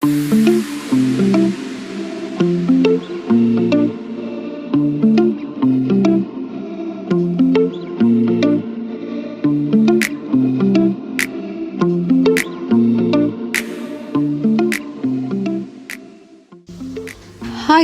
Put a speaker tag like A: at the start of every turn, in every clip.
A: Hi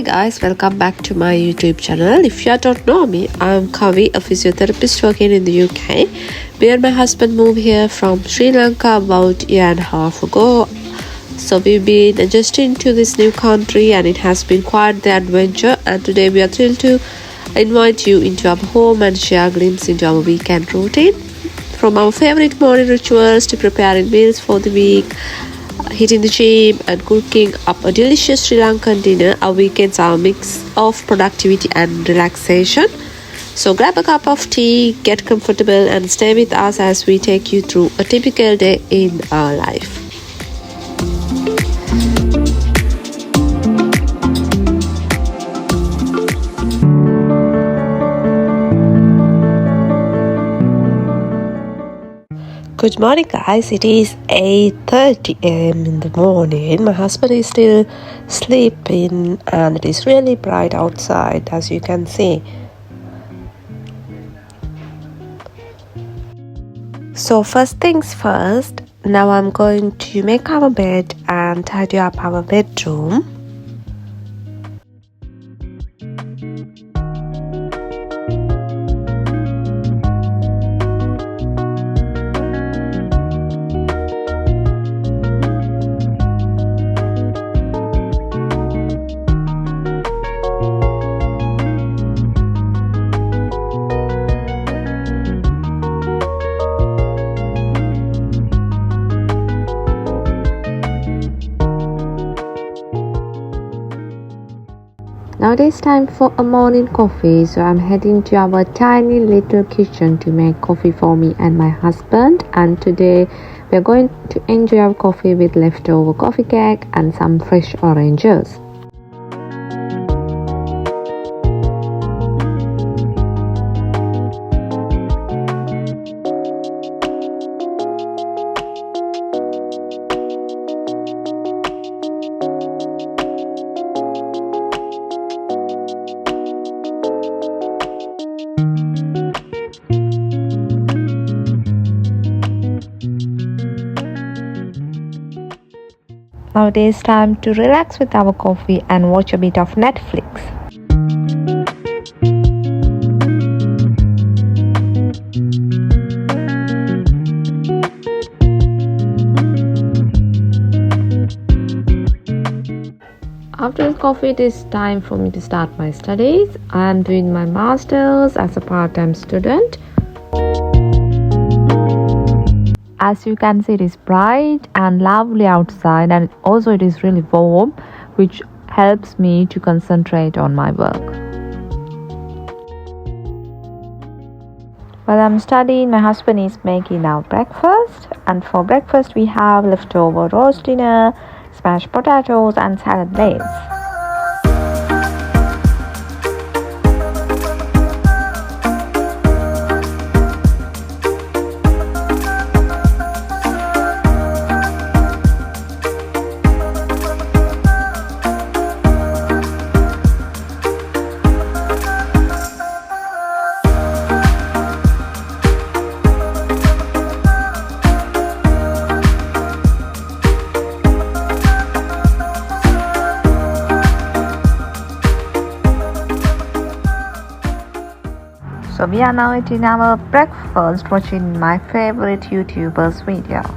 A: guys, welcome back to my YouTube channel. If you don't know me, I'm Kavi, a physiotherapist working in the UK. Me and my husband moved here from Sri Lanka about a year and a half ago. So we've been adjusting to this new country and it has been quite the adventure, and today we are thrilled to invite you into our home and share a glimpse into our weekend routine. From our favorite morning rituals to preparing meals for the week, hitting the gym and cooking up a delicious Sri Lankan dinner, our weekends are a mix of productivity and relaxation. So grab a cup of tea, get comfortable and stay with us as we take you through a typical day in our life. Good morning guys, it is 8:30 a.m. in the morning. My husband is still sleeping and it is really bright outside, as you can see. So first things first, now I'm going to make our bed and tidy up our bedroom. Now it is time for a morning coffee, so I'm heading to our tiny little kitchen to make coffee for me and my husband. And today we're going to enjoy our coffee with leftover coffee cake and some fresh oranges. Now it is time to relax with our coffee and watch a bit of Netflix. After the coffee, it is time for me to start my studies. I am doing my master's as a part-time student. As you can see, it is bright and lovely outside, and also it is really warm, which helps me to concentrate on my work. While I'm studying, my husband is making our breakfast, and for breakfast we have leftover roast dinner, smashed potatoes and salad base. So we are now eating our breakfast, watching my favorite YouTubers' videos.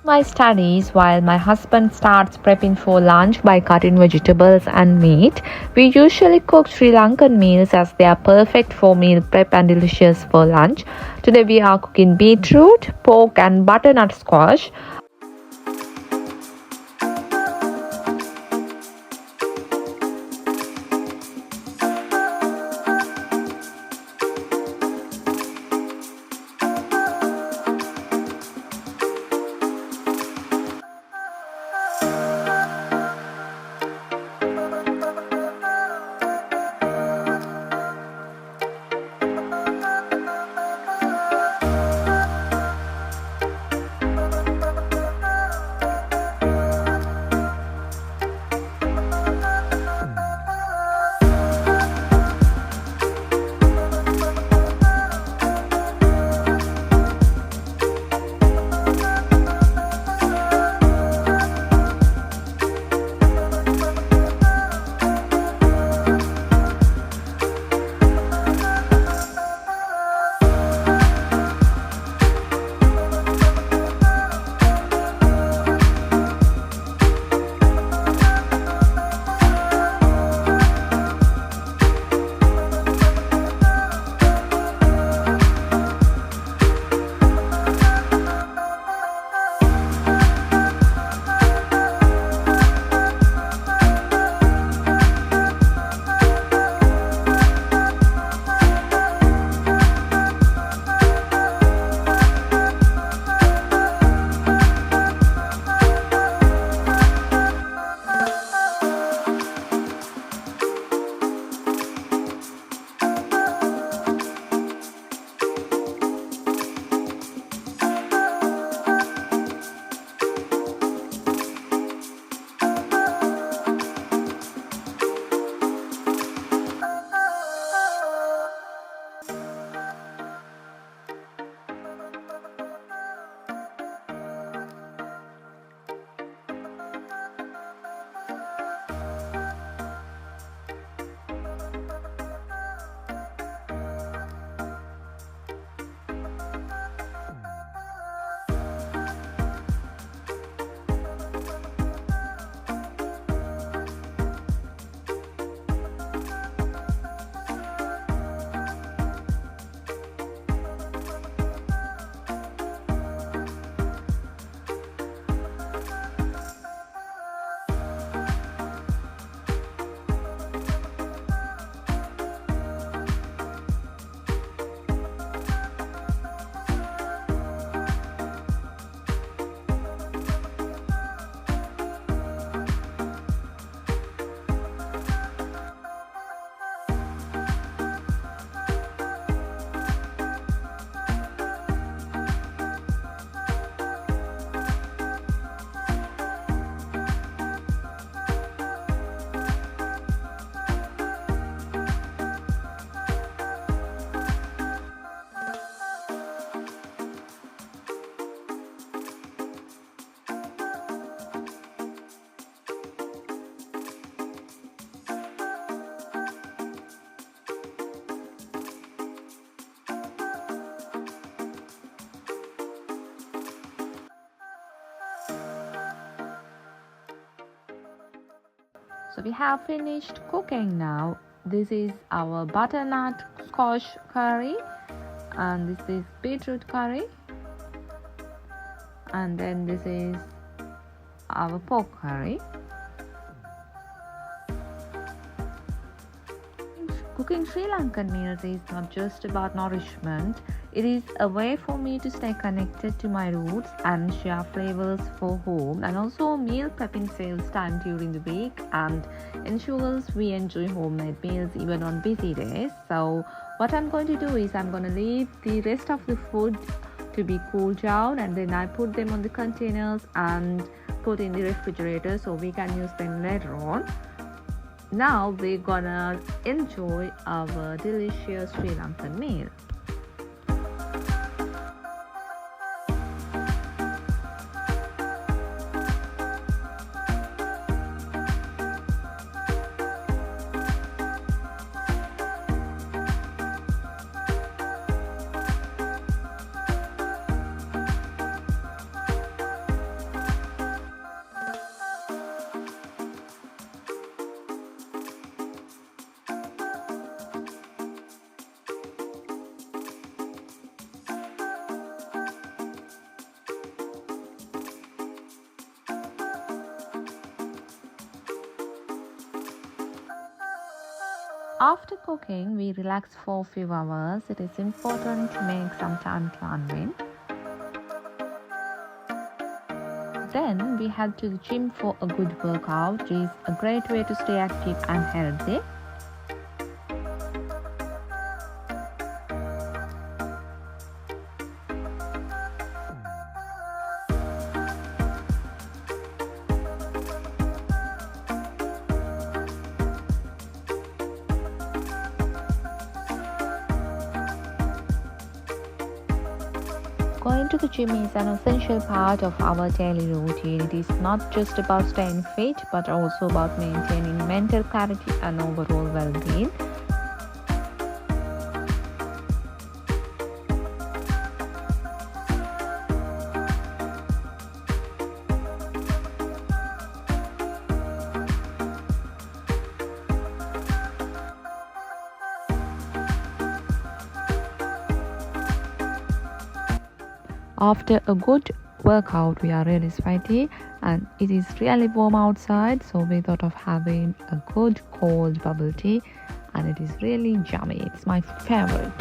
A: My studies while my husband starts prepping for lunch by cutting vegetables and meat. We usually cook Sri Lankan meals as they are perfect for meal prep and delicious for lunch. Today we are cooking beetroot, pork and butternut squash.
B: So we have finished cooking now. This is our butternut squash curry, and this is beetroot curry, and then this is our pork curry. Cooking Sri Lankan meals is not just about nourishment, it is a way for me to stay connected to my roots and share flavors for home, and also meal prepping saves time during the week and ensures we enjoy homemade meals even on busy days. So what I'm going to do is I'm going to leave the rest of the food to be cooled down, and then I put them on the containers and put in the refrigerator so we can use them later on. Now we're gonna enjoy our delicious Sri Lankan meal. After cooking, we relax for a few hours. It is important to make some time to unwind. Then we head to the gym for a good workout, which is a great way to stay active and healthy. Going to the gym is an essential part of our daily routine. It is not just about staying fit, but also about maintaining mental clarity and overall well-being. After a good workout, we are really sweaty and it is really warm outside, so we thought of having a good cold bubble tea, and it is really yummy. It's my favorite.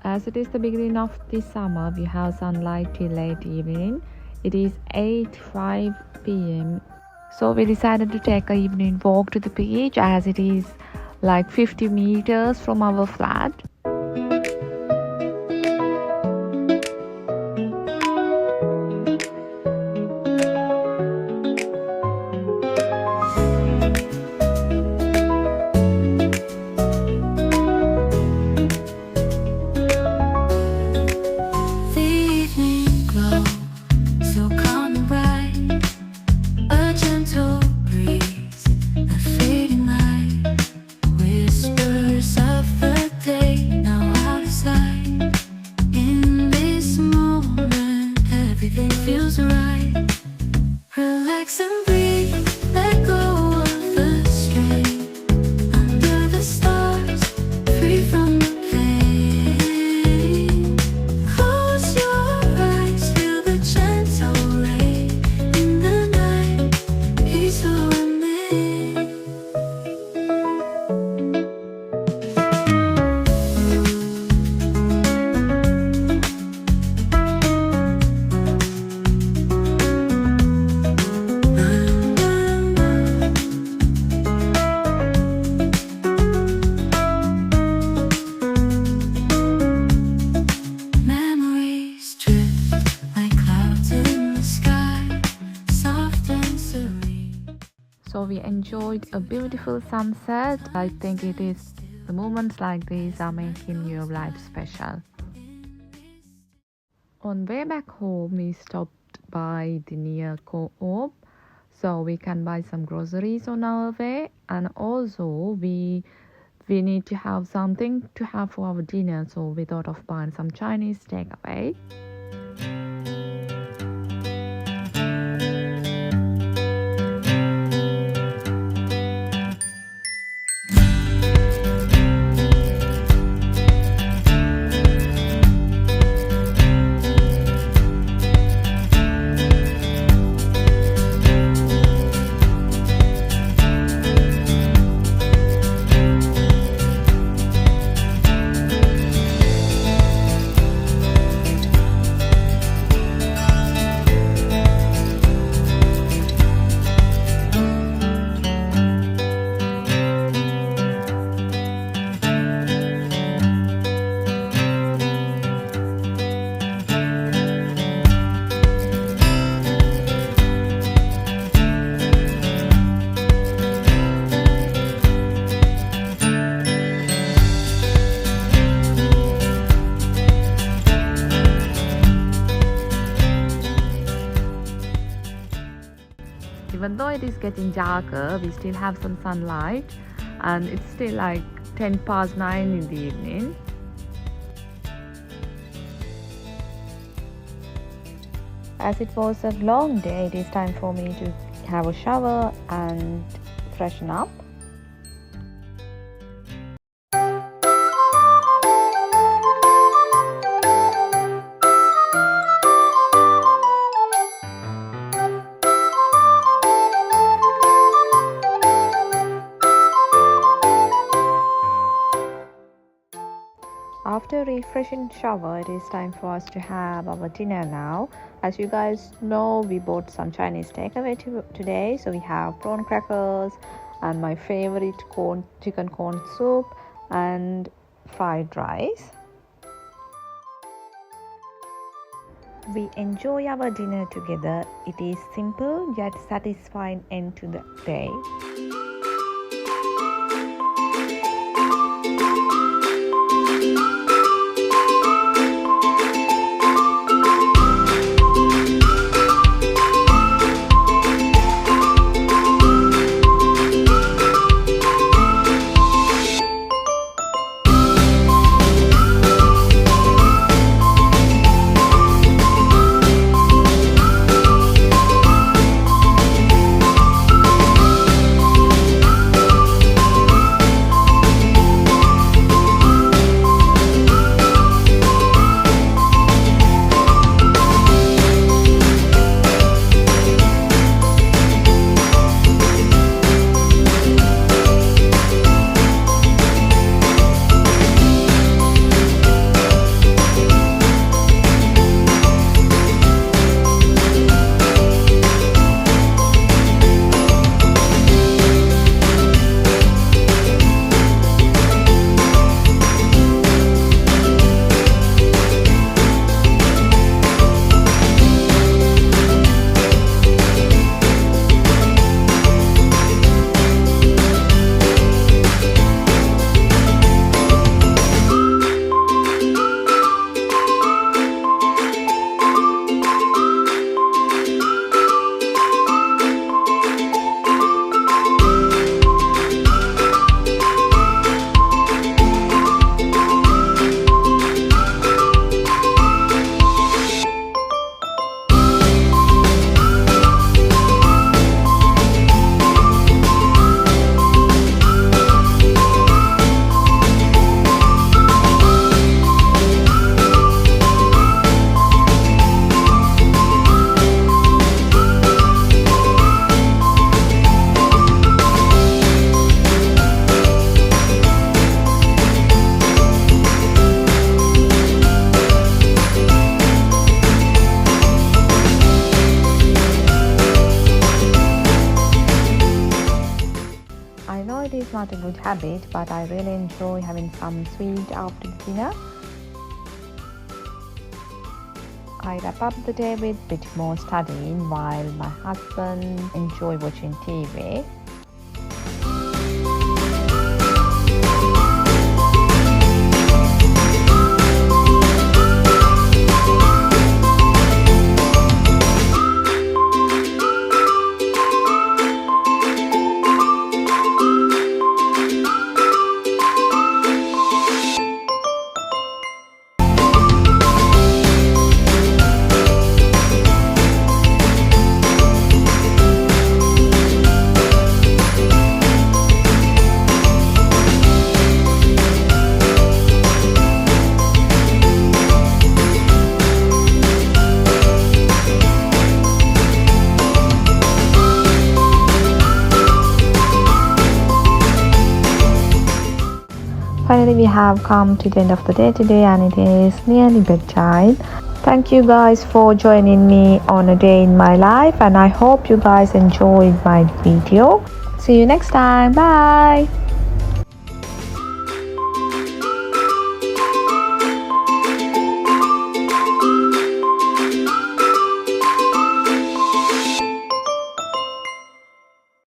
B: As it is the beginning of the summer, we have sunlight till late evening. It is 8:05 p.m. So we decided to take an evening walk to the beach, as it is like 50 meters from our flat.
C: Whispers of the day
B: we enjoyed a beautiful sunset. I think it is the moments like these are making your life special. On way back home, we stopped by the near co-op so we can buy some groceries on our way, and also we need to have something to have for our dinner, so we thought of buying some Chinese takeaway. Even though it is getting darker, we still have some sunlight, and it's still like 10 past 9 in the evening. As it was a long day, it is time for me to have a shower and freshen up. After a refreshing shower, it is time for us to have our dinner now. As you guys know, we bought some Chinese takeaway today. So we have prawn crackers and my favorite chicken corn soup and fried rice. We enjoy our dinner together. It is simple yet satisfying end to the day. It is not a good habit, but I really enjoy having some sweet after dinner. I wrap up the day with a bit more studying while my husband enjoy watching TV. finally we have come to the end of the day today, and it is nearly bedtime. Thank you guys for joining me on a day in my life, and I hope you guys enjoyed my video. See you next time. Bye.